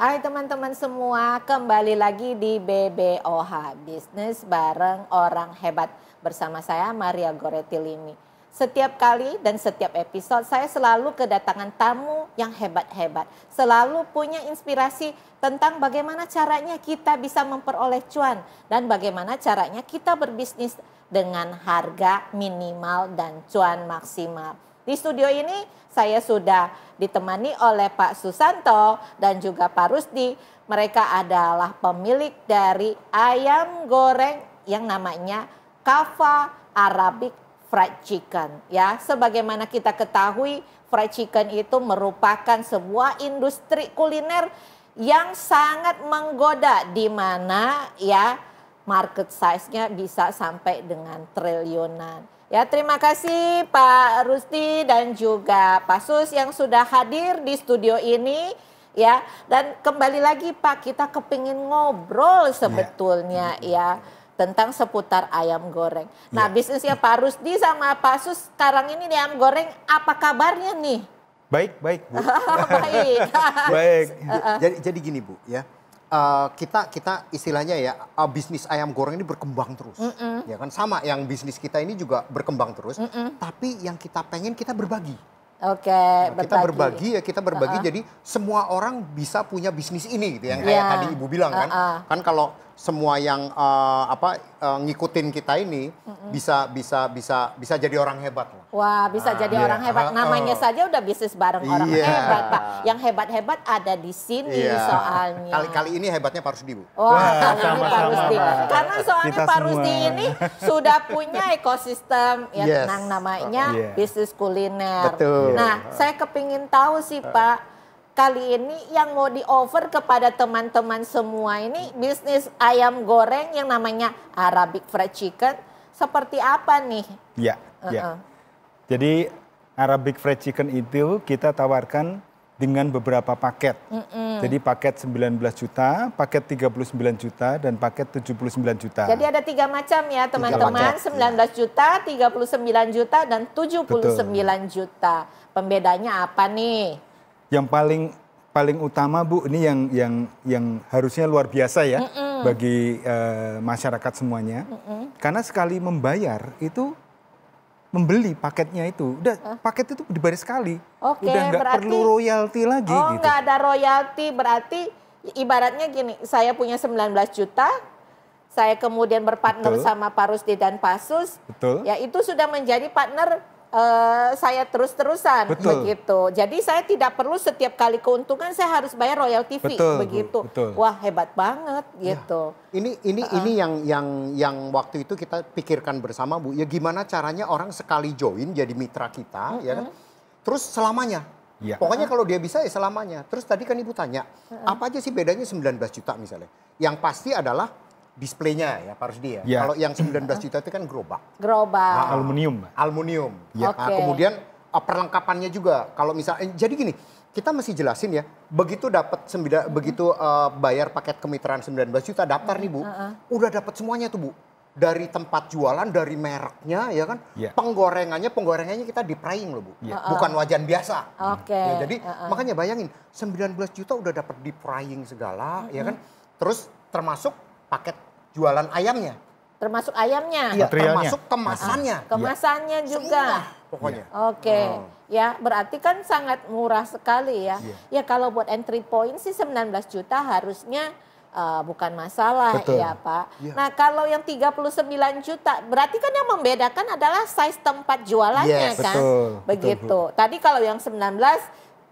Hai teman-teman semua, kembali lagi di BBOH, Bisnis Bareng Orang Hebat. Bersama saya Maria Goretilini. Setiap kali dan setiap episode saya selalu kedatangan tamu yang hebat-hebat. Selalu punya inspirasi tentang bagaimana caranya kita bisa memperoleh cuan. Dan bagaimana caranya kita berbisnis dengan harga minimal dan cuan maksimal. Di studio ini saya sudah ditemani oleh Pak Susanto dan juga Pak Rusdi. Mereka adalah pemilik dari ayam goreng yang namanya Kava Arabic Fried Chicken. Ya, sebagaimana kita ketahui, fried chicken itu merupakan sebuah industri kuliner yang sangat menggoda, di mana ya market size-nya bisa sampai dengan triliunan. Ya, terima kasih Pak Rusdi dan juga Pak Sus yang sudah hadir di studio ini. Ya, dan kembali lagi Pak, kita kepingin ngobrol sebetulnya ya tentang seputar ayam goreng. Nah, bisnisnya Pak Rusdi sama Pak Sus sekarang ini di ayam goreng, apa kabarnya nih? Baik, baik Bu. Baik. Baik. Jadi gini Bu ya. Kita istilahnya ya bisnis ayam goreng ini berkembang terus, ya kan, sama yang bisnis kita ini juga berkembang terus, tapi yang kita pengen kita berbagi. Oke, kita berbagi jadi semua orang bisa punya bisnis ini gitu, yang kayak tadi Ibu bilang kan. Kan kalau semua yang ngikutin kita ini bisa jadi orang hebat lah. Wah, bisa jadi orang hebat. Namanya saja udah bisnis bareng orang hebat, Pak. Yang hebat-hebat ada di sini soalnya. Kali ini hebatnya Pak Rusdi, Bu. Wah, kali ini Pak Rusdi. Karena soalnya Pak Rusdi ini sudah punya ekosistem yang namanya bisnis kuliner. Betul. Nah, saya kepingin tahu sih Pak, kali ini yang mau di-offer kepada teman-teman semua ini bisnis ayam goreng yang namanya Arabic Fried Chicken seperti apa nih? Ya. Jadi Arabic Fried Chicken itu kita tawarkan dengan beberapa paket. Jadi paket 19 juta, paket 39 juta, dan paket 79 juta. Jadi ada 3 macam ya teman-teman, 19 juta, 39 juta, dan 79 juta. Pembedanya apa nih? Yang paling utama Bu, ini yang harusnya luar biasa ya bagi masyarakat semuanya. Karena sekali membayar itu membeli paketnya itu, udah paket itu dibayar sekali. Oke, udah nggak perlu royalti lagi. Oh, gitu. nggak ada royalti, berarti ibaratnya gini, saya punya 19 juta, saya kemudian berpartner sama Pak Rusdi dan Pak Sus, ya itu sudah menjadi partner saya terus-terusan begitu. Jadi saya tidak perlu setiap kali keuntungan saya harus bayar royalti fee begitu. Wah, hebat banget gitu. Ini yang waktu itu kita pikirkan bersama Bu, ya gimana caranya orang sekali join jadi mitra kita ya kan. Terus selamanya. Pokoknya kalau dia bisa ya selamanya. Terus tadi kan Ibu tanya, apa aja sih bedanya 19 juta misalnya? Yang pasti adalah displaynya ya Pak Rusdi ya. Kalau yang 19 juta itu kan gerobak. Gerobak. Aluminium. Nah, kemudian perlengkapannya juga. Kalau misalnya, jadi gini, kita mesti jelasin ya. Begitu bayar paket kemitraan 19 juta, daftar nih Bu. Udah dapat semuanya tuh Bu. Dari tempat jualan, dari mereknya ya kan. Penggorengannya kita di frying loh Bu. Bukan wajan biasa. Ya, jadi makanya bayangin 19 juta udah dapat di frying segala ya kan. Terus termasuk paket jualan ayamnya. Termasuk ayamnya? Iya, termasuk kemasannya. Kemasannya juga? Semua, pokoknya. Oke, ya berarti kan sangat murah sekali ya. Ya kalau buat entry point sih 19 juta harusnya bukan masalah ya Pak. Nah kalau yang 39 juta, berarti kan yang membedakan adalah size tempat jualannya kan? Begitu. Tadi kalau yang 19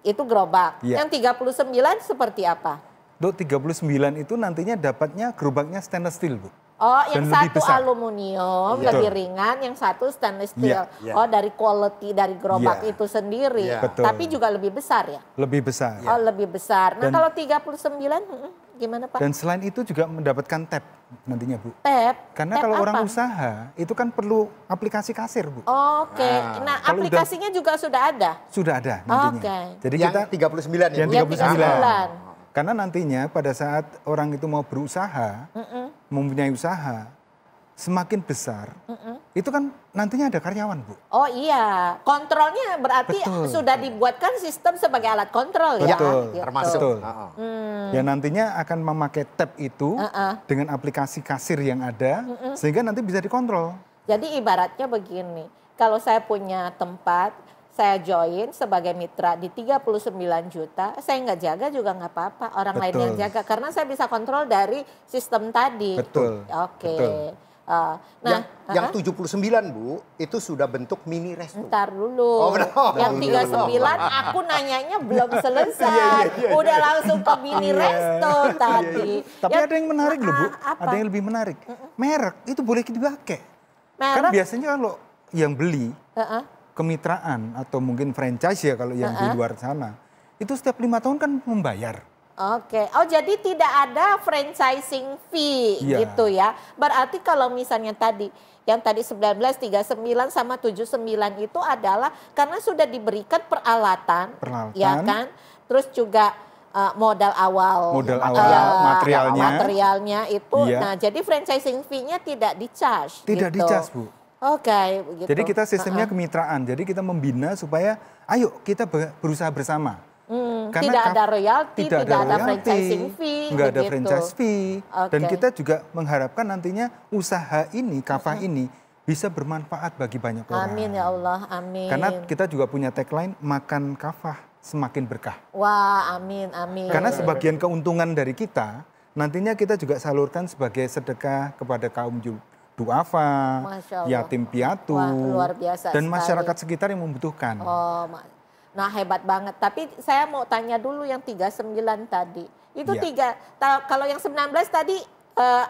itu gerobak, yang 39 seperti apa? 39 itu nantinya dapatnya gerobaknya stainless steel Bu. Oh, yang satu aluminium lebih ringan, yang satu stainless steel. Oh, dari quality dari gerobak itu sendiri. Tapi juga lebih besar ya? Lebih besar. Oh, lebih besar. Nah, kalau 39 gimana Pak? Dan selain itu juga mendapatkan tab nantinya Bu. Tab? Karena kalau orang usaha itu kan perlu aplikasi kasir Bu. Oke. Nah, aplikasinya juga sudah ada? Sudah ada nantinya. Jadi yang kita 39 ya? Yang 39. Karena nantinya pada saat orang itu mau berusaha, mempunyai usaha, semakin besar, itu kan nantinya ada karyawan, Bu. Oh iya, kontrolnya berarti Betul. sudah dibuatkan sistem sebagai alat kontrol ya. Betul, Gitu. termasuk. betul. Hmm. Ya nantinya akan memakai tab itu dengan aplikasi kasir yang ada, sehingga nanti bisa dikontrol. Jadi ibaratnya begini, kalau saya punya tempat, saya join sebagai mitra di 39 juta, saya nggak jaga juga nggak apa-apa, orang lain Betul. yang jaga. Karena saya bisa kontrol dari sistem tadi. Betul. Oke. Betul. Nah, yang 79 Bu, itu sudah bentuk mini resto. ntar dulu. Oh, belum. Yang 39 aku nanyanya belum selesai. Udah langsung ke mini resto tadi. Tapi Ya, ada yang menarik loh, Bu. apa? Ada yang lebih menarik. Merek itu boleh dipakai. Kan Merek? biasanya kalau yang beli Heeh. kemitraan atau mungkin franchise ya kalau yang di luar sana, itu setiap 5 tahun kan membayar. Oke, oh jadi tidak ada franchising fee Iya. gitu ya. Berarti kalau misalnya tadi, yang tadi 19, 39 sama 79 itu adalah karena sudah diberikan peralatan. Ya kan. Terus juga modal awal. Modal awal, materialnya. Materialnya itu, Iya. nah jadi franchising fee-nya tidak di-charge. Tidak gitu. di-charge, Bu. Oke, begitu. Jadi kita sistemnya kemitraan. Jadi kita membina supaya ayo kita berusaha bersama. Karena tidak ada royalti, tidak ada royalti, franchising fee. nggak ada begitu. franchise fee. Dan Oke. kita juga mengharapkan nantinya usaha ini, kafah ini bisa bermanfaat bagi banyak orang. Amin ya Allah, amin. Karena kita juga punya tagline makan kafah semakin berkah. Wah, amin, amin. Karena sebagian keuntungan dari kita nantinya kita juga salurkan sebagai sedekah kepada kaum duafa, Masya Allah. yatim piatu, Wah, luar biasa dan sekali. masyarakat sekitar yang membutuhkan. Oh, nah hebat banget. Tapi saya mau tanya dulu yang 39 tadi. Itu Iya. kalau yang 19 tadi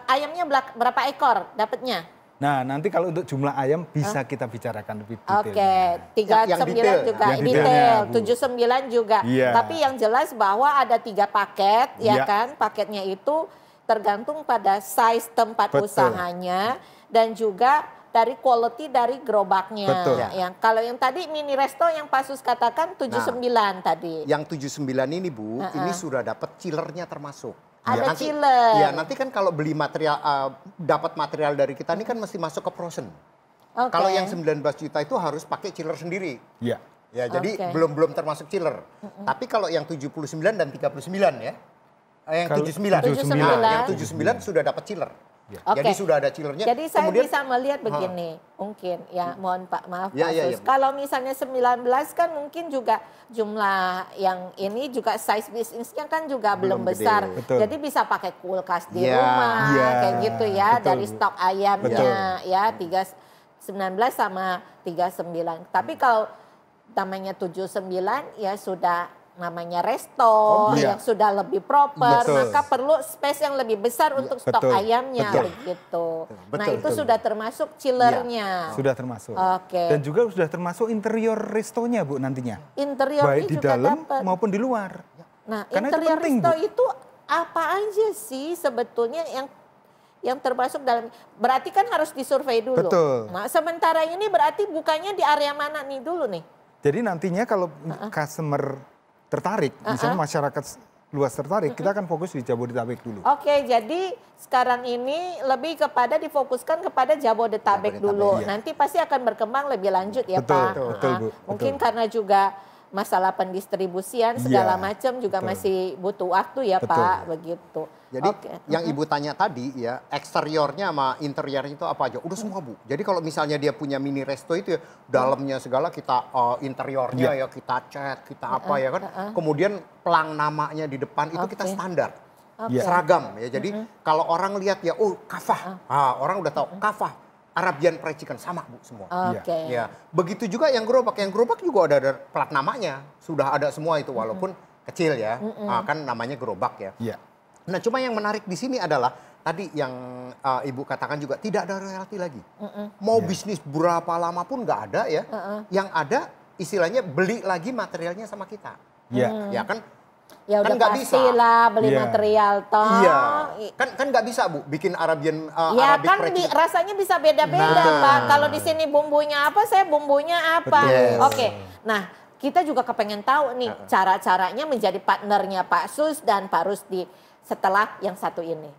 ayamnya berapa ekor dapatnya? Nah, nanti kalau untuk jumlah ayam bisa kita bicarakan lebih detail. Oke, 39 yang juga Yang detail, detailnya, Bu. 79 juga. Iya. Tapi yang jelas bahwa ada 3 paket, ya Iya. kan? Paketnya itu tergantung pada size tempat Betul. usahanya dan juga dari quality dari gerobaknya. Betul. Yang kalau yang tadi mini resto yang Pak Sus katakan 79 tadi. Yang 79 ini Bu, ini sudah dapat chillernya termasuk. Ada nanti, chiller. Ya nanti kan kalau beli material, dapat material dari kita ini kan mesti masuk ke frozen. Oke. Kalau yang 19 juta itu harus pakai chiller sendiri. Iya. Ya jadi Oke. belum termasuk chiller. Tapi kalau yang 79 dan 39 ya. Yang Kalau 79. 79. Nah, yang 79 sudah dapat chiller. Oke. Jadi sudah ada chillernya. Jadi saya Kemudian, bisa melihat begini, mungkin ya mohon Pak maaf Ya, Pak ya, Sus. ya. Kalau misalnya 19 kan mungkin juga jumlah yang ini juga size bisnisnya kan juga belum Belum gede. besar. Betul. Jadi bisa pakai kulkas di Ya. rumah Ya, kayak gitu ya betul, dari Bu. stok ayamnya Betul. ya 19 sama 39. Tapi kalau namanya 79 ya sudah namanya resto Iya. yang sudah lebih proper, Betul. maka perlu space yang lebih besar untuk stok betul, ayamnya betul. begitu. Nah Betul, itu betul. sudah termasuk chillernya. Sudah termasuk. Oke. Dan juga sudah termasuk interior restonya, Bu, nantinya. Interiornya Baik di juga dalam dapat. maupun di luar. Nah Karena itu interior penting, resto Bu. itu apa aja sih sebetulnya yang termasuk dalam, berarti kan harus disurvei dulu. Betul. Nah sementara ini berarti bukanya di area mana nih dulu nih? Jadi nantinya kalau customer tertarik, misalnya masyarakat luas tertarik, kita akan fokus di Jabodetabek dulu. Oke, jadi sekarang ini lebih kepada difokuskan kepada Jabodetabek dulu. iya. Nanti pasti akan berkembang lebih lanjut ya Betul, Pak. betul, Bu, Mungkin betul. karena juga masalah pendistribusian segala Iya, macam juga betul. masih butuh waktu ya Betul. Pak, begitu. Jadi Oke. yang Ibu tanya tadi ya, eksteriornya sama interiornya itu apa aja? Udah semua Bu. Jadi kalau misalnya dia punya mini resto itu ya, dalamnya segala kita interiornya ya kita cat, kita apa ya kan. Kemudian pelang namanya di depan itu kita Oke. standar. Iya. Seragam ya. Jadi kalau orang lihat ya, oh kafah. Orang udah tahu kafah. Arabian Fried Chicken sama Bu semua. Oke. Ya, begitu juga yang gerobak. Yang gerobak juga ada plat namanya. Sudah ada semua itu walaupun kecil ya. Kan namanya gerobak ya. Iya. Nah, cuma yang menarik di sini adalah tadi yang Ibu katakan juga tidak ada royalti lagi. Mau bisnis berapa lama pun nggak ada ya. Yang ada istilahnya beli lagi materialnya sama kita. Iya. Ya kan? Ya Kan udah nggak bisa. pastilah beli Iya. material toh. Iya. Kan nggak bisa Bu bikin Arabian Ya Arabic kan Fried Chicken. rasanya bisa beda-beda Nah. Pak. Kalau di sini bumbunya apa, saya bumbunya apa. Betul. Oke. Nah, kita juga kepengen tahu nih cara-caranya menjadi partnernya Pak Sus dan Pak Rusdi setelah yang satu ini.